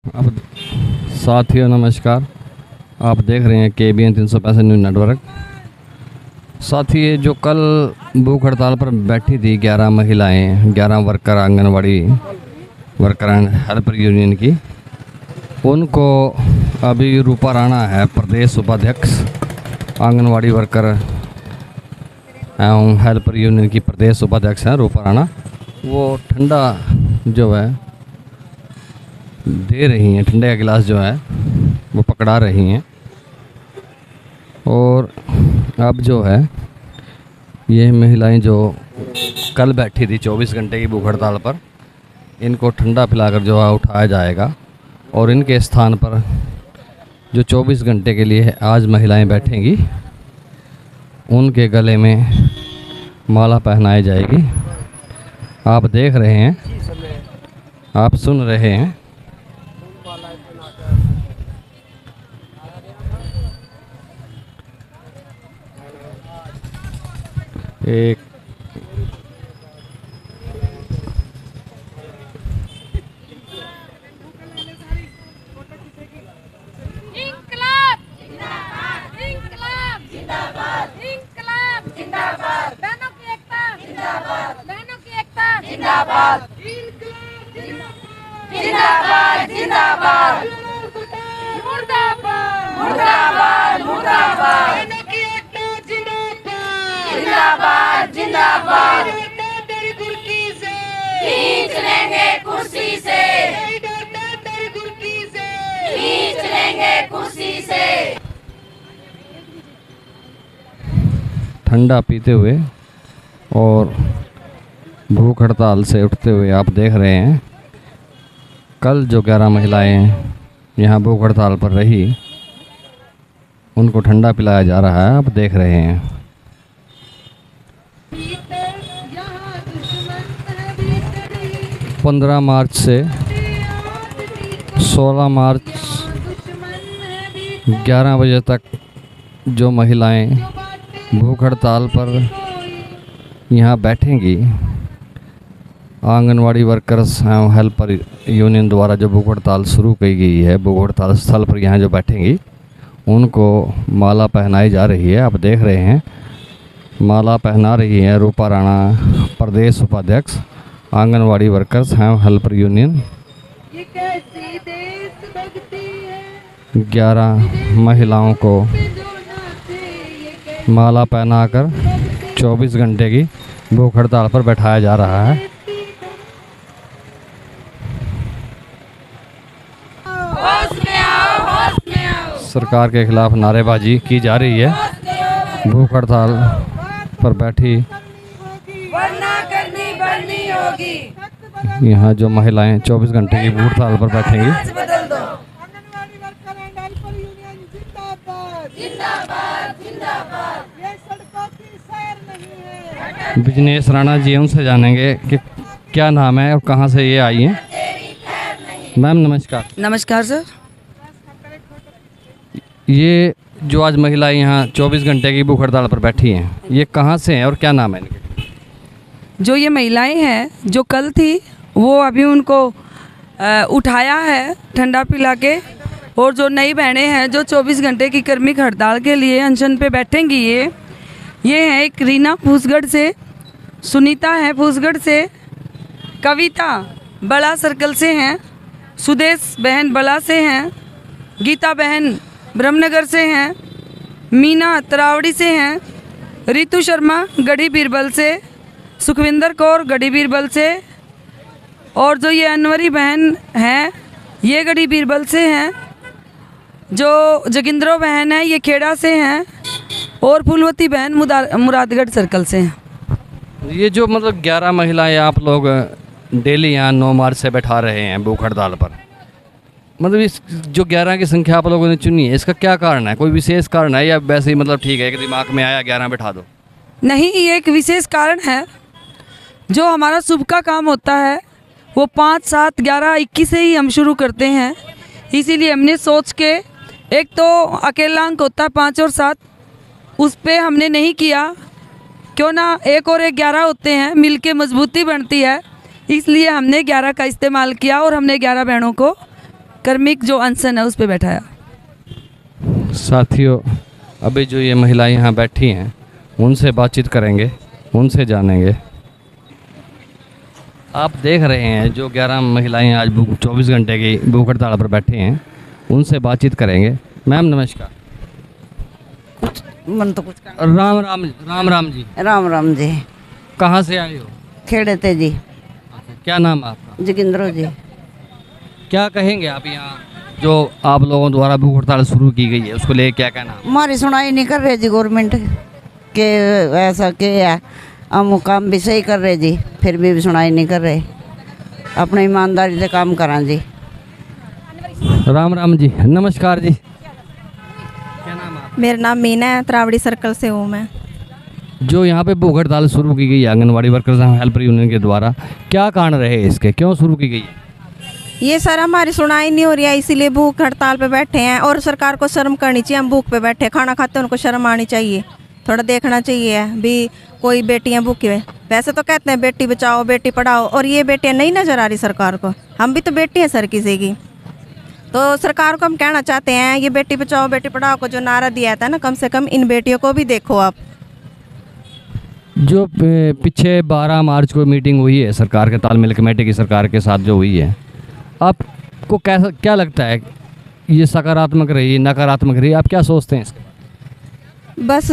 अब साथियों नमस्कार। आप देख रहे हैं KBN 365 न्यूज़ नेटवर्क। साथी ये जो कल भूख हड़ताल पर बैठी थी 11 महिलाएं, 11 worker, anganwadi worker and helper union की, उनको अभी रूपा राणा है प्रदेश उपाध्यक्ष आंगनवाड़ी वर्कर एवं हेल्पर यूनियन की प्रदेश उपाध्यक्ष हैं रूपा राणा। वो ठंडा जो है दे रही हैं, ठंडे का गिलास जो है वो पकड़ा रही हैं। और अब जो है ये महिलाएं जो कल बैठी थी 24 घंटे की भूख हड़ताल पर, इनको ठंडा पिलाकर जो है उठाया जाएगा और इनके स्थान पर जो 24 घंटे के लिए आज महिलाएं बैठेंगी उनके गले में माला पहनाई जाएगी। आप देख रहे हैं, आप सुन रहे हैं। एक इंकलाब जिंदाबाद, इंकलाब जिंदाबाद, इंकलाब जिंदाबाद, बहनों की एकता जिंदाबाद, बहनों की एकता जिंदाबाद, जिंदाबाद जिंदाबाद, मुर्दाबाद मुर्दाबाद मुर्दाबाद, बहनों की एकता जिंदाबाद, जिंदाबाद जिंदाबाद, तेरी कुर्सी से खींच लेंगे, कुर्सी से खींच लेंगे, कुर्सी से। ठंडा पीते हुए और भूख हड़ताल से उठते हुए आप देख रहे हैं, कल जो 11 महिलाएं यहाँ भूख हड़ताल पर रही उनको ठंडा पिलाया जा रहा है। आप देख रहे हैं। 15 मार्च से 16 मार्च 11 बजे तक जो महिलाएं भूख हड़ताल पर यहाँ बैठेंगी, आंगनवाड़ी वर्कर्स एवं हेल्पर यूनियन द्वारा जो भूख हड़ताल शुरू की गई है, भूख हड़ताल स्थल पर यहाँ जो बैठेंगी उनको माला पहनाई जा रही है। आप देख रहे हैं, माला पहना रही है रूपा राणा प्रदेश उपाध्यक्ष आंगनवाड़ी वर्कर्स एवं हेल्पर यूनियन। ये कैसी देशभक्ति है, 11 महिलाओं को माला पहनाकर 24 घंटे की भूख हड़ताल पर बैठाया जा रहा है। होश में आओ, होश में आओ, सरकार के खिलाफ नारेबाजी की जा रही है। भूख हड़ताल पर बैठी वरना करनी होगी। यहाँ जो महिलाएं 24 घंटे की भूख हड़ताल पर बैठेंगी। आज बदल दो। Anganwadi worker and helper union जिंदाबाद, जिंदाबाद जिंदाबाद। ये सड़कों की सैर नहीं है। बिजनेस राणा जी, उनसे जानेंगे कि क्या नाम है और कहाँ से ये आई हैं। मैम नमस्कार। नमस्कार सर। ये जो आज महिलाएं यहाँ 24 घंटे की भूख हड़ताल पर बैठी हैं, ये कहाँ से हैं और क्या नाम है इनके? जो ये महिलाएं हैं जो कल थी वो अभी उनको उठाया है ठंडा पिला के, और जो नई बहनें हैं जो 24 घंटे की कर्मिक हड़ताल के लिए अनशन पे बैठेंगी, ये हैं एक रीना फूसगढ़ से, सुनीता है फूसगढ़ से, कविता बड़ा सर्कल से हैं, सुदेश बहन बड़ा से हैं, गीता बहन ब्रह्मनगर से हैं, मीना तरावड़ी से हैं, रितु शर्मा गढ़ी बीरबल से, सुखविंदर कौर गढ़ी बीरबल से, और जो ये अनवरी बहन हैं ये गढ़ी बीरबल से हैं, जो जोगिंद्रो बहन है ये खेड़ा से हैं, और फूलवती बहन मुरादगढ़ सर्कल से हैं। ये जो मतलब 11 महिलाएं आप लोग डेली यहाँ 9 मार्च से बैठा रहे हैं भूख हड़ताल पर, मतलब इस जो 11 की संख्या आप लोगों ने चुनी है, इसका क्या कारण है? कोई विशेष कारण है या वैसे ही मतलब ठीक है कि दिमाग में आया 11 बैठा दो? नहीं, ये एक विशेष कारण है। जो हमारा सुबह का काम होता है वो 5, 7, 11, 21 से ही हम शुरू करते हैं। इसीलिए हमने सोच के, एक तो अकेला अंक होता है 5 और 7, उस पर हमने नहीं किया, क्यों ना 1 और 1 11 होते हैं, मिलके मजबूती बनती है। इसलिए हमने 11 का इस्तेमाल किया और हमने 11 बहनों को कर्मिक जो अनशन है उस पर बैठाया। साथियों, अभी जो ये महिलाएं यहाँ बैठी हैं उनसे बातचीत करेंगे, उनसे जानेंगे। आप देख रहे हैं जो 11 महिलाएं आज 24 घंटे की भूख हड़ताल पर बैठी हैं, उनसे बातचीत करेंगे। मैम नमस्कार। मन तो कुछ राम राम राम राम जी। राम राम जी। कहाँ से आए हो? खेड़े थे जी। क्या नाम है आपका? जोगिंद्रो जी। क्या कहेंगे आप यहाँ जो आप लोगों द्वारा भूख हड़ताल शुरू की गई है उसको लेकर क्या कहना है? हमारी सुनाई नहीं कर रहे जी गवर्नमेंट के, ऐसा के है हम काम भी सही कर रहे जी, फिर भी सुनाई नहीं कर रहे। अपने ईमानदारी से काम करा जी। राम राम जी, नमस्कार जी। क्या नाम है आपका? मेरा नाम मीना है, त्रावड़ी सर्कल से हूँ मैं। जो यहाँ पे भूख हड़ताल शुरू की गई है आंगनवाड़ी वर्कर्स हेल्पर यूनियन के द्वारा, क्या कारण रहे इसके, क्यों शुरू की गई है? ये सर हमारी सुनाई नहीं हो रही है, इसीलिए भूख हड़ताल पे बैठे हैं। और सरकार को शर्म करनी चाहिए, हम भूख पे बैठे खाना खाते हैं, उनको शर्म आनी चाहिए, थोड़ा देखना चाहिए भी कोई बेटियां भूखी है। वैसे तो कहते हैं बेटी बचाओ बेटी पढ़ाओ, और ये बेटियां नहीं नज़र आ रही सरकार को। हम भी तो बेटी हैं सर किसी की, तो सरकार को हम कहना चाहते हैं ये बेटी बचाओ बेटी पढ़ाओ को जो नारा दिया था ना, कम से कम इन बेटियों को भी देखो आप। जो पीछे 12 मार्च को मीटिंग हुई है सरकार के तालमेल कमेटी की सरकार के साथ जो हुई है, आपको कैसा क्या लगता है? ये सकारात्मक रही, नकारात्मक रही, आप क्या सोचते हैं इसके? बस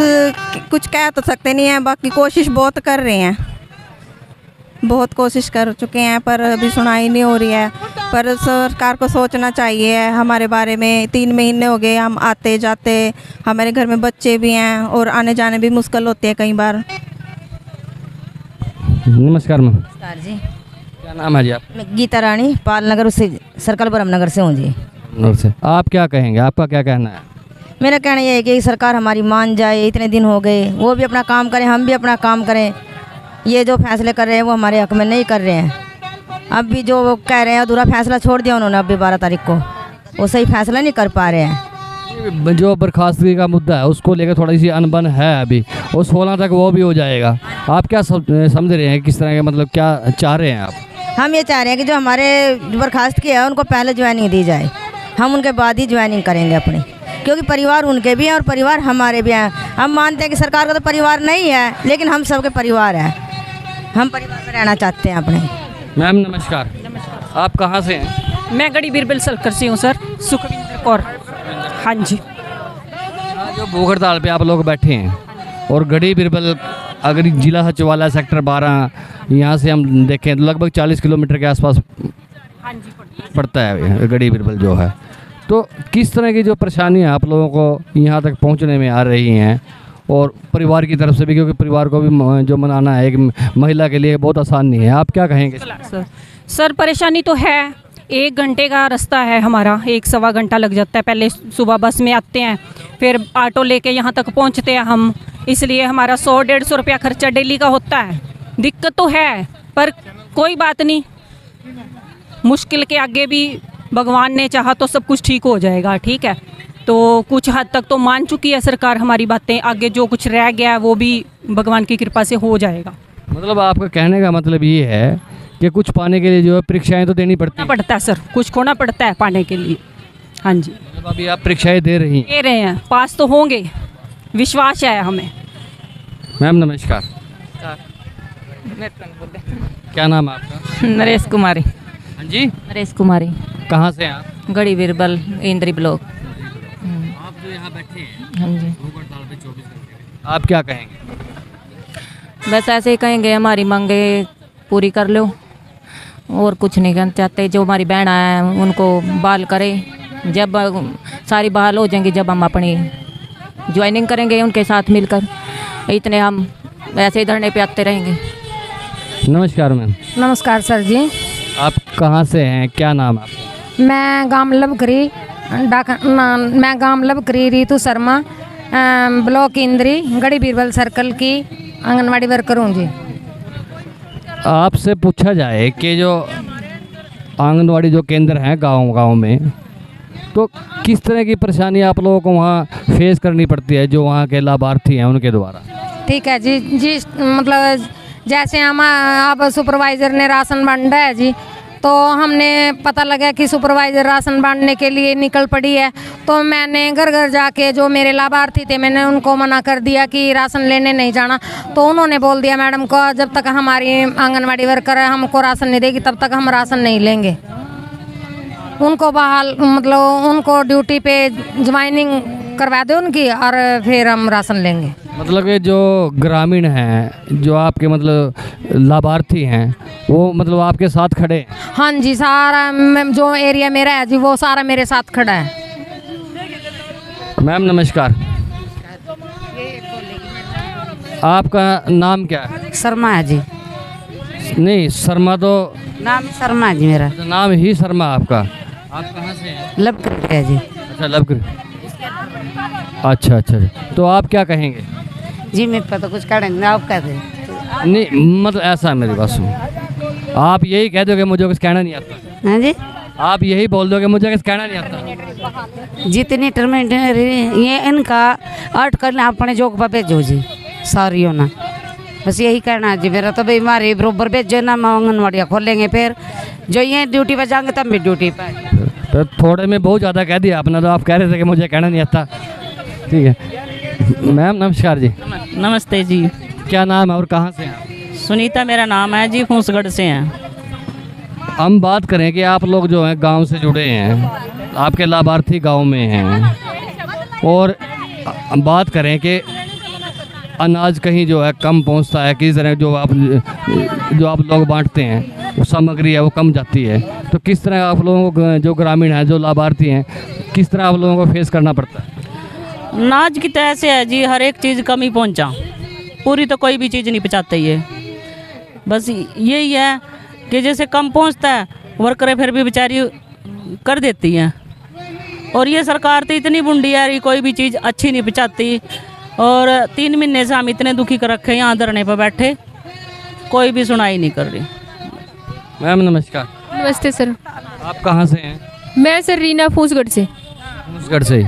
कुछ कह तो सकते नहीं हैं, बाकी कोशिश बहुत कर रहे हैं, बहुत कोशिश कर चुके हैं, पर अभी सुनाई नहीं हो रही है। पर सरकार को सोचना चाहिए हमारे बारे में। 3 महीने हो गए हम आते जाते, हमारे घर में बच्चे भी हैं और आने जाने भी मुश्किल होते हैं कई बार। नमस्कार मैम। नमस्कार जी। क्या नाम है जी आप? मैं गीता रानी, पाल नगर से, सर्कल ब्रह्म नगर से हूँ जी। से आप क्या कहेंगे, आपका क्या कहना है? मेरा कहना यह है कि सरकार हमारी मान जाए, इतने दिन हो गए, वो भी अपना काम करें, हम भी अपना काम करें। ये जो फैसले कर रहे हैं वो हमारे हक में नहीं कर रहे हैं। अब भी जो वो कह रहे हैं अधूरा फैसला छोड़ दिया उन्होंने, अभी 12 तारीख को वो सही फैसला नहीं कर पा रहे हैं। जो बर्खास्तगी का मुद्दा है उसको लेकर थोड़ी सी अनबन है अभी, और 16 तक वो भी हो जाएगा। आप क्या समझ रहे हैं, किस तरह के मतलब क्या चाह रहे हैं आप? हम ये चाह रहे हैं कि जो हमारे बर्खास्त किया है उनको पहले ज्वाइनिंग दी जाए, हम उनके बाद ही ज्वाइनिंग करेंगे अपनी, क्योंकि परिवार उनके भी हैं और परिवार हमारे भी हैं। हम मानते हैं कि सरकार का तो परिवार नहीं है, लेकिन हम सबके परिवार हैं, हम परिवार में रहना चाहते हैं अपने। मैम नमस्कार। नमस्कार। आप कहाँ से हैं? मैं गढ़ी बीरबल सर्कल से हूँ सर, सुखविंदर कौर। हाँ जी। जो भूख हड़ताल पे आप लोग बैठे हैं और गढ़ी बीरबल अगर जिला सचिवालय सेक्टर 12 यहाँ से हम देखें तो लगभग 40 किलोमीटर के आसपास पड़ता है गढ़ी बीरबल जो है, तो किस तरह की जो परेशानियाँ आप लोगों को यहाँ तक पहुँचने में आ रही हैं, और परिवार की तरफ से भी, क्योंकि परिवार को भी जो मनाना है एक महिला के लिए बहुत आसान नहीं है, आप क्या कहेंगे? सर परेशानी तो है, 1 घंटे का रास्ता है हमारा, 1-1.25 घंटा लग जाता है। पहले सुबह बस में आते हैं, फिर ऑटो लेके यहाँ तक पहुँचते हैं हम, इसलिए हमारा 100-150 रुपया खर्चा डेली का होता है। दिक्कत तो है, पर कोई बात नहीं, मुश्किल के आगे भी भगवान ने चाहा तो सब कुछ ठीक हो जाएगा। ठीक है, तो कुछ हद तक तो मान चुकी है सरकार हमारी बातें, आगे जो कुछ रह गया है वो भी भगवान की कृपा से हो जाएगा। मतलब आपका कहने का मतलब ये है कि कुछ पाने के लिए जो है परीक्षाएं तो देनी पड़ता है सर, कुछ खोना पड़ता है पाने के लिए। हाँ जी। मतलब अभी आप परीक्षाएं दे रहे हैं, पास तो होंगे, विश्वास है हमें। मैम नमस्कार। क्या नाम है आपका? नरेश कुमारी। हाँ जी। नरेश कुमारी। कहाँ से हैं आप? गढ़ी बीरबल इंद्री ब्लॉक। आप जो यहाँ बैठे हैं हाँ जी, भूख हड़ताल पे 24 घंटे, आप क्या कहेंगे? बस ऐसे ही कहेंगे हमारी मांगे पूरी कर लो, और कुछ नहीं करना चाहते। जो हमारी बहन है उनको बहाल करें, जब सारी बहाल हो जाएंगी जब हम अपनी ज्वाइनिंग करेंगे उनके साथ मिलकर, इतने हम ऐसे ही धरने पे आते रहेंगे। नमस्कार मैम। नमस्कार सर जी। आप कहाँ से हैं, क्या नाम है आपका? मैं गांव लबकरी मैं गांव लबकरी रीतू शर्मा, ब्लॉक इंद्री, गढ़ी बीरबल सर्कल की आंगनवाड़ी वर्कर हूँ जी। आपसे पूछा जाए कि जो आंगनवाड़ी जो केंद्र हैं गांव में, तो किस तरह की परेशानी आप लोगों को वहाँ फेस करनी पड़ती है जो वहाँ के लाभार्थी हैं उनके द्वारा? ठीक है जी। मतलब जैसे हम अब सुपरवाइज़र ने राशन बांटा है जी, तो तो हमने पता लगा कि सुपरवाइज़र राशन बांटने के लिए निकल पड़ी है। तो मैंने घर घर जाके जो मेरे लाभार्थी थे मैंने उनको मना कर दिया कि राशन लेने नहीं जाना। तो उन्होंने बोल दिया मैडम को जब तक हमारी आंगनवाड़ी वर्कर हमको राशन नहीं देगी तब तक हम राशन नहीं लेंगे। उनको बहाल मतलब उनको ड्यूटी पे ज्वाइनिंग करवा दो उनकी और फिर हम राशन लेंगे। मतलब कि जो ग्रामीण हैं, जो आपके मतलब लाभार्थी हैं, वो मतलब आपके साथ खड़े हैं? हाँ जी, सारा जो एरिया मेरा है जी वो सारा मेरे साथ खड़ा है। मैम नमस्कार, आपका नाम क्या है? शर्मा है जी। नहीं, शर्मा तो नाम शर्मा है जी मेरा। नाम ही शर्मा आपका। आप कहाँ से हैं? लबकर है जी। अच्छा, लबकर। अच्छा अच्छा, तो आप क्या कहेंगे? जी मैं पता कुछ करेंगे, आप कहते हैं। नहीं मतलब ऐसा है, मेरी बात सुनो, आप यही कह दोगे मुझे कुछ कहना नहीं आता? हाँ जी, आप यही बोल दोगे मुझे कुछ कहना नहीं आता? जितनी टर्मेंट ये इनका आर्ट करना अपने जोक पर भेजो जी, सारी ना बस यही कहना है जी मेरा। तो भाई हमारे बरोबर भेजो ना, हम आंगनवाड़ियाँ खोलेंगे, फिर जो ये ड्यूटी पर जाएंगे तब भी ड्यूटी पर। तो थोड़े में बहुत ज़्यादा कह दिया आपने, तो आप कह रहे थे कि मुझे कहना नहीं आता। ठीक है मैम नमस्कार जी। नमस्ते जी। क्या नाम है और कहाँ से हैं? सुनीता मेरा नाम है जी, फूसगढ़ से हैं। हम बात करें कि आप लोग जो हैं गांव से जुड़े हैं, आपके लाभार्थी गांव में हैं, और बात करें कि अनाज कहीं जो है कम पहुंचता है, किस तरह जो आप लोग बांटते हैं वो सामग्री है वो कम जाती है, तो किस तरह आप लोगों को जो ग्रामीण हैं जो लाभार्थी हैं किस तरह आप लोगों को फेस करना पड़ता है? अनाज की तो ऐसे है जी, हर एक चीज़ कम ही पहुँचा, पूरी तो कोई भी चीज़ नहीं पहुँचाते ये। बस यही है कि जैसे कम पहुँचता है वर्करें फिर भी बेचारी कर देती हैं, और ये सरकार तो इतनी बुंडी है, कोई भी चीज़ अच्छी नहीं पहुँचाती। और 3 महीने से हम इतने दुखी कर रखे हैं, यहाँ धरने पर बैठे, कोई भी सुनाई नहीं कर रही। मैम नमस्कार। नमस्ते सर। आप कहाँ से हैं? मैं सर रीना फूसगढ़ से। फूसगढ़ से,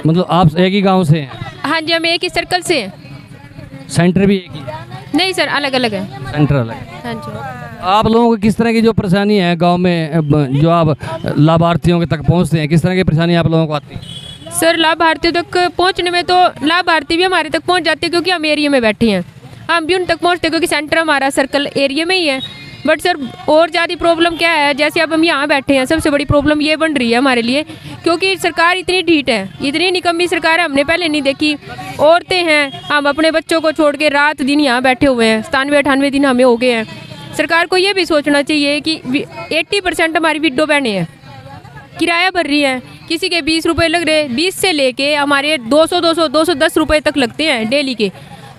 मतलब आप एक ही गांव से हैं? हाँ जी, हम एक ही सर्कल से हैं। सेंटर भी एक ही है? नहीं सर, अलग अलग है। सेंटर अलग है। हाँ जी। आप लोगों को किस तरह की जो परेशानी है गांव में, जो आप लाभार्थियों के तक पहुंचते हैं, किस तरह की परेशानी आप लोगों को आती है? सर लाभार्थियों तक पहुंचने में तो लाभार्थी भी हमारे तक पहुंच जाते हैं, क्योंकि हम एरिया में बैठे हैं, हम भी उन तक पहुंचते हैं क्योंकि सेंटर हमारा सर्कल एरिया में ही है। बट सर और ज़्यादा प्रॉब्लम क्या है, जैसे अब हम यहाँ बैठे हैं, सबसे बड़ी प्रॉब्लम ये बन रही है हमारे लिए, क्योंकि सरकार इतनी ढीठ है, इतनी निकम्मी सरकार है, हमने पहले नहीं देखी। औरतें हैं, हम अपने बच्चों को छोड़ के रात दिन यहाँ बैठे हुए हैं, 97-98 दिन हमें हो गए हैं। सरकार को ये भी सोचना चाहिए कि 80% हमारी विडो बहनें हैं, किराया भर रही है, किसी के 20 रुपये लग रहे, 20 से लेके हमारे 210 रुपये तक लगते हैं डेली के,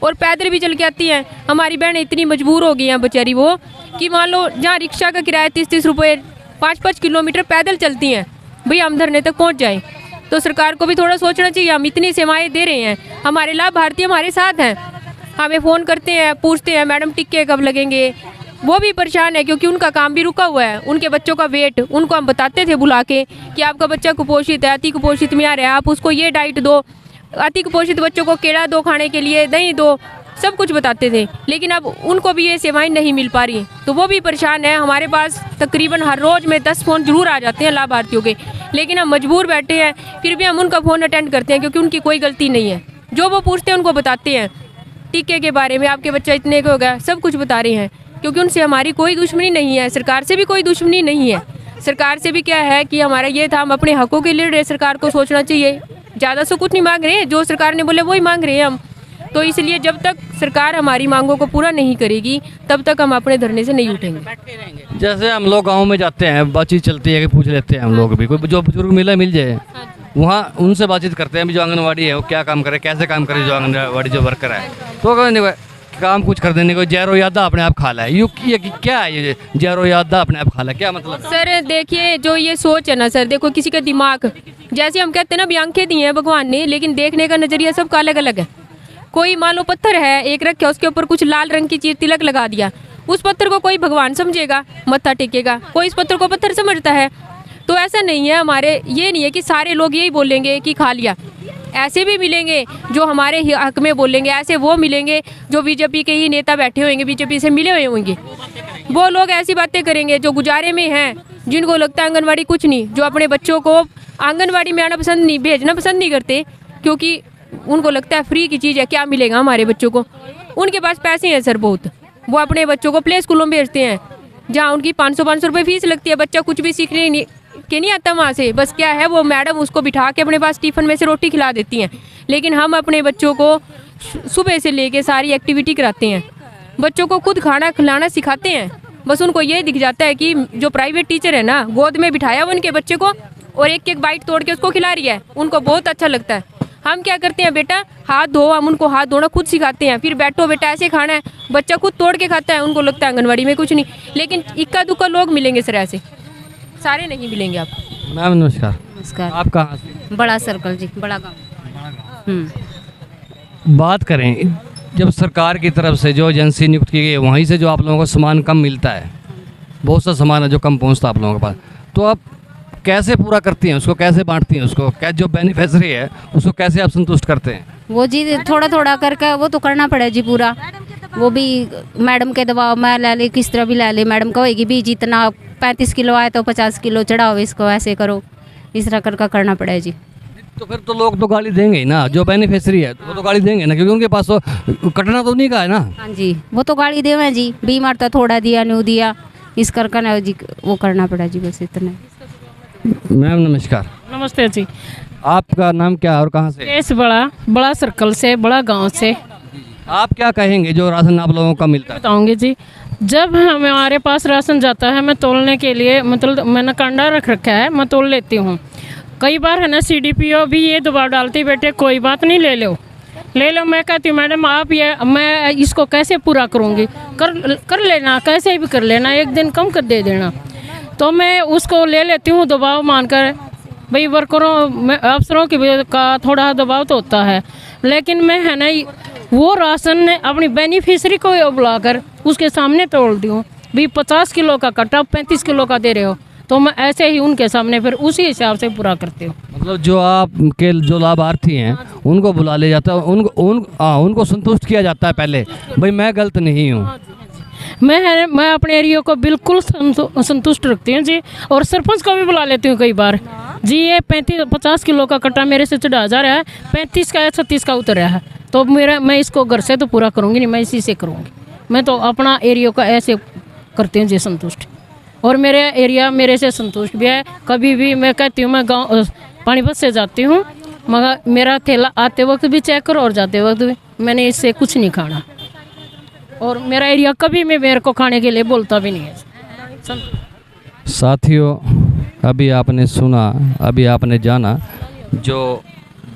और पैदल भी चल के आती हैं। हमारी बहनें इतनी मजबूर हो गई हैं बेचारी वो, कि मान लो जहाँ रिक्शा का किराया 30-30 रुपये, 5-5 किलोमीटर पैदल चलती हैं, भैया हम धरने तक पहुँच जाएँ। तो सरकार को भी थोड़ा सोचना चाहिए, हम इतनी सेवाएँ दे रहे हैं, हमारे लाभार्थी हमारे साथ हैं, हमें फ़ोन करते हैं, पूछते हैं मैडम टिक्के कब लगेंगे, वो भी परेशान है क्योंकि उनका काम भी रुका हुआ है, उनके बच्चों का वेट, उनको हम बताते थे बुला के कि आपका बच्चा कुपोषित है, अति कुपोषित में आ रहा है, आप उसको ये डाइट दो, अति कुपोषित बच्चों को केला दो खाने के लिए, दही दो, सब कुछ बताते थे, लेकिन अब उनको भी ये सेवाएं नहीं मिल पा रही, तो वो भी परेशान है। हमारे पास तकरीबन हर रोज़ में 10 फ़ोन जरूर आ जाते हैं लाभार्थियों के, लेकिन हम मजबूर बैठे हैं, फिर भी हम उनका फ़ोन अटेंड करते हैं क्योंकि उनकी कोई गलती नहीं है। जो वो पूछते हैं उनको बताते हैं, टीके के बारे में, आपके बच्चा इतने का हो गया, सब कुछ बता रहे हैं, क्योंकि उनसे हमारी कोई दुश्मनी नहीं है, सरकार से भी कोई दुश्मनी नहीं है। सरकार से भी क्या है कि हमारा ये था, हम अपने हकों के लिए लड़ रहे, सरकार को सोचना चाहिए, ज़्यादा से कुछ नहीं मांग रहे हैं, जो सरकार ने बोले वही मांग रहे हैं हम। तो इसलिए जब तक सरकार हमारी मांगों को पूरा नहीं करेगी तब तक हम अपने धरने से नहीं उठेंगे। जैसे हम लोग गाँव में जाते हैं, बातचीत चलती है कि पूछ लेते हैं हम लोग भी, कोई जो बुजुर्ग मिल जाए वहाँ उनसे बातचीत करते हैं भी जो आंगनवाड़ी है वो क्या काम करे, कैसे काम करे, जो आंगनवाड़ी जो वर्कर है, तो काम कुछ कर देने को जैरो यादा अपने आप खा ला है। ये क्या है, ये जैरो यादा अपने आप खा ला, क्या मतलब? सर देखिए, जो ये सोच है ना सर, देखो किसी का दिमाग, जैसे हम कहते हैं ना भी आंखें दी हैं भगवान ने, लेकिन देखने का नज़रिया सबका अलग अलग है। कोई मान लो पत्थर है एक रखे, उसके ऊपर कुछ लाल रंग की चीज तिलक लगा दिया, उस पत्थर को कोई भगवान समझेगा, मत्था टेकेगा, कोई इस पत्थर को पत्थर समझता है। तो ऐसा नहीं है, हमारे ये नहीं है कि सारे लोग यही बोलेंगे कि खा लिया, ऐसे भी मिलेंगे जो हमारे हक में बोलेंगे, ऐसे वो मिलेंगे जो बीजेपी के ही नेता बैठे होंगे, बीजेपी से मिले हुए होंगे, वो लोग ऐसी बातें करेंगे जो गुजारे में हैं, जिनको लगता है आंगनवाड़ी कुछ नहीं, जो अपने बच्चों को आंगनवाड़ी में आना पसंद नहीं, भेजना पसंद नहीं करते, क्योंकि उनको लगता है फ्री की चीज़ है, क्या मिलेगा हमारे बच्चों को। उनके पास पैसे हैं सर बहुत, वो अपने बच्चों को प्ले स्कूलों में भेजते हैं, जहाँ उनकी 500 रुपये फीस लगती है। बच्चा कुछ भी सीखने नहीं आता वहाँ से, बस क्या है वो मैडम उसको बिठा के अपने पास टिफ़िन में से रोटी खिला देती हैं। लेकिन हम अपने बच्चों को सुबह से लेके सारी एक्टिविटी कराते हैं, बच्चों को खुद खाना खिलाना सिखाते हैं। बस उनको ये दिख जाता है कि जो प्राइवेट टीचर है ना, गोद में बिठाया वो उनके बच्चे को और एक एक बाइट तोड़ के उसको खिला रही है, उनको बहुत अच्छा लगता है। हम क्या करते हैं, बेटा हाथ धो, हम उनको हाथ धोना खुद सिखाते हैं, फिर बैठो बेटा ऐसे खाना है, बच्चा खुद तोड़ के खाता है। उनको लगता है आंगनवाड़ी में कुछ नहीं, लेकिन इक्का दुक्का लोग मिलेंगे सर, ऐसे सारे नहीं मिलेंगे आपको। मैम नमस्कार। नमस्कार। आप कहाँ से? बड़ा सर्कल जी, बड़ा गाँव। बात करें, जब सरकार की तरफ से जो एजेंसी नियुक्त की गई है, वहीं से जो आप लोगों को सामान कम मिलता है, बहुत सा सामान है जो कम पहुंचता है आप लोगों के पास, तो आप कैसे पूरा करती हैं उसको, कैसे बांटती हैं उसको, क्या जो बेनिफिशरी है उसको कैसे आप संतुष्ट करते हैं? वो जी थोड़ा थोड़ा करके वो तो करना पड़े जी पूरा, वो भी मैडम के दबाव में ले ले, किस तरह भी ले ले, मैडम कहेगी भी जितना 35 किलो आए तो 50 किलो चढ़ाओ इसको, ऐसे करो, इस तरह करके करना पड़े जी। तो फिर तो लोग तो गाली देंगे ही ना, जो बेनिफिशरी है वो तो गाली देंगे ना, क्योंकि उनके पास तो कटना तो नहीं का है ना। हाँ जी, वो तो गाली देवे जी, बीमार तो थोड़ा दिया न्यू दिया, इस करके ना जी वो करना पड़ा जी, बस इतना। मैम नमस्कार। नमस्ते जी। आपका नाम क्या है और कहाँ से? केस बड़ा सर्कल से, बड़ा गांव से। आप क्या कहेंगे जो राशन आप लोगों का मिलता है? बताऊंगी जी, जब हमारे पास राशन जाता है, मैं तोलने के लिए मतलब मैंने कांडा रख रखा है, मैं तोल लेती हूँ। कई बार है ना CDPO भी ये दबाव डालती, बेटे कोई बात नहीं, ले लो। मैं कहती हूँ मैडम आप ये, मैं इसको कैसे पूरा करूँगी, कर लेना, कैसे भी कर लेना, एक दिन कम कर दे देना। तो मैं उसको ले लेती हूँ दबाव मानकर, भाई वर्करों में अफसरों का थोड़ा दबाव तो होता है, लेकिन मैं है ना वो राशन ने अपनी बेनिफिशरी को बुलाकर उसके सामने तोड़ती हूँ, भाई 50 किलो का कट्टा 35 किलो का दे रहे हो, तो मैं ऐसे ही उनके सामने फिर उसी हिसाब से पूरा करती हूँ। मतलब जो आपके जो लाभार्थी हैं उनको बुला ले जाता है, उनको संतुष्ट किया जाता है पहले, भाई मैं गलत नहीं हूँ। मैं अपने एरिया को बिल्कुल संतुष्ट रखती हूँ जी, और सरपंच को भी बुला लेती हूँ कई बार जी। ये 50 किलो का कट्टा मेरे से चढ़ा जा रहा है, 35 का या 36 का उतर रहा है, तो मैं इसको घर से तो पूरा करूँगी नहीं, मैं इसी से करूँगी। मैं तो अपना एरिया को ऐसे करती हूँ जी संतुष्ट, और मेरे एरिया मेरे से संतुष्ट भी है। कभी भी मैं कहती हूँ मैं गाँव पानीपत से जाती हूँ, मगर मेरा थैला आते वक्त भी चेक करो और जाते वक्त भी, मैंने इससे कुछ नहीं खाना, और मेरा एरिया कभी मैं मेरे को खाने के लिए बोलता भी नहीं है। साथियों, अभी आपने सुना, अभी आपने जाना, जो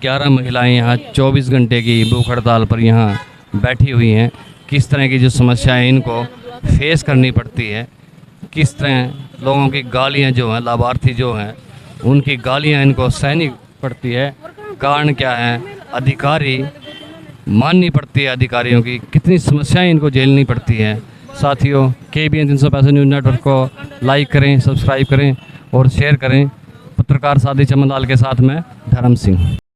11 महिलाएं यहाँ 24 घंटे की भूख हड़ताल पर यहाँ बैठी हुई हैं, किस तरह की जो समस्याएं इनको फेस करनी पड़ती है, किस तरह लोगों की गालियाँ जो हैं, लाभार्थी जो हैं उनकी गालियाँ इनको सहनी पड़ती है। कारण क्या है, अधिकारी माननी पड़ती है, अधिकारियों की कितनी समस्याएं इनको झेलनी पड़ती हैं। साथियों, KBN 365 न्यूज़ नेटवर्क को लाइक करें, सब्सक्राइब करें और शेयर करें। पत्रकार सादी चमनलाल के साथ मैं धर्म सिंह।